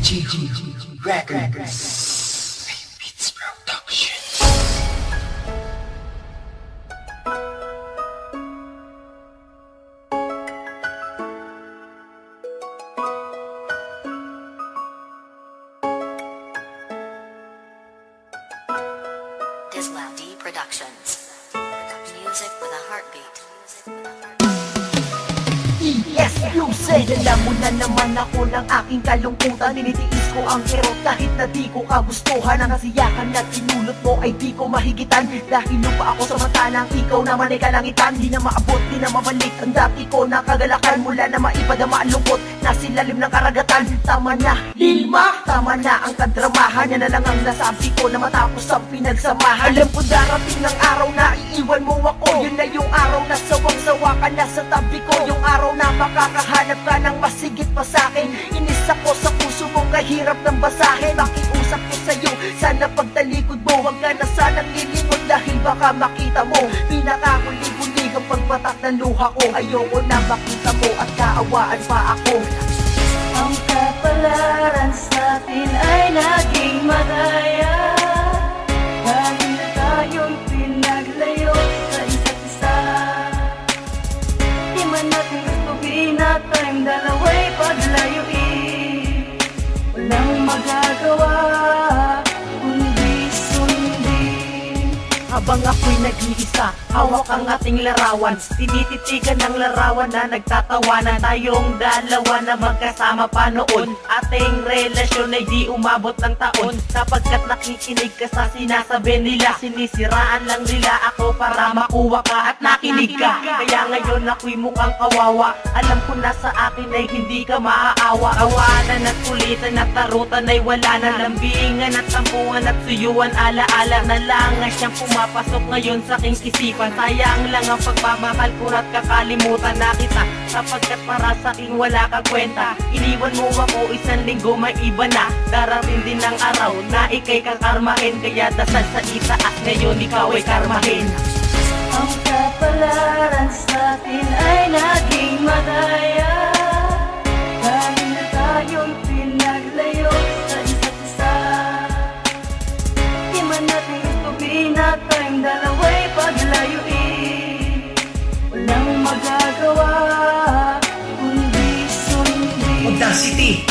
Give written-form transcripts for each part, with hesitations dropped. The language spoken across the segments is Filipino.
GG Records Beats Production. Dislow D Productions. Music with a heartbeat. Yes, music. Alam mo na naman ako ng aking kalungkutan. Ninitiis ko ang kirot kahit na di ko kagustuhan. Ang kasiyahan na tinulot mo ay di ko mahigitan. Dahil lupa ako samantalang ikaw naman ay kalangitan. Di na maabot, di na mabalik ang dati ko na kagalakan. Mula na maipadama ang lungkot na silalim ng karagatan. Tama na, Lilma, tama na ang kadramahan. Yan na lang ang nasabi ko na matapos ang pinagsamahan. Alam ko darating ng araw na iiwan mo ako. Yun na yung araw na sawang-sawa ka na sa tabi ko. Yung araw na makakahanap ka ng masigit pa sa'kin. Inis ako sa puso mo kahirap ng basahin. Makiusap ko sa'yo, sana pagtalikod mo huwag ka na sanang lilingon dahil baka makita mo pinakahuli-huli ang pagpatak ng luha ko. Ayoko na makita mo at kaawaan pa ako. Ang kapalaran sa'tin ay naging madaya. Dahil tayo'y pinaglayo sa isa't isa. Di man natin gustuhin at tayong dalawa'y paglayuin. Walang magagawa kundi sundin. Habang ako'y nag-iisa, hawak ang ating larawan. Tinititigan ng larawan na nagtatawanan. Tayong dalawa na magkasama pa noon. Ating relasyon ay di umabot ng taon. Sapagkat nakikinig ka sa sinasabi nila. Sinisiraan lang nila ako para makuha ka at nakinig ka. Kaya ngayon ako'y mukhang kawawa. Alam ko na sa akin ay hindi ka maaawa. Awanan at kulitan at tarutan ay wala na. Lambingan at tampungan at suyuan. Alaala na lang nga siyang pumapasok ngayon sa aking isipan. Sayang lang ang pagmamahal ko at kakalimutan na kita. Sapagkat para sa akin wala kang kwenta. Iniwan mo ako isang linggo may iba na. Darating din ang araw na ikay kakarmahin. Kaya dasal sa itaas ngayon ikaw ay karmahin. Ang kapalaran sa'tin ay naging madaya. Dahil tayo'y pinaglayo sa isa't isa. Di man natin gustuhin at tayong dalawa'y paglayuin. Walang magagawa kundi sundin. Audacity,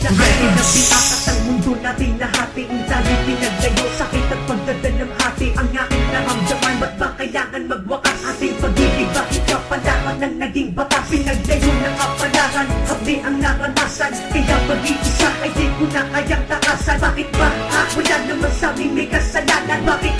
ready na pinakat ang mundo natin nahati. Ang dami pinaglayo, sakit at pagdadalang hati. Ang aking naramdaman, ba't ba kailangan magwakas? Ating pag-ibig, bakit kapalaran ng naging batas? Pinaglayo ng kapalaran, sabi ang naranasan. Kaya mag-iisa ay di ko na kayang takasan. Bakit ba? Wala naman sa amin may kasalanan. Bakit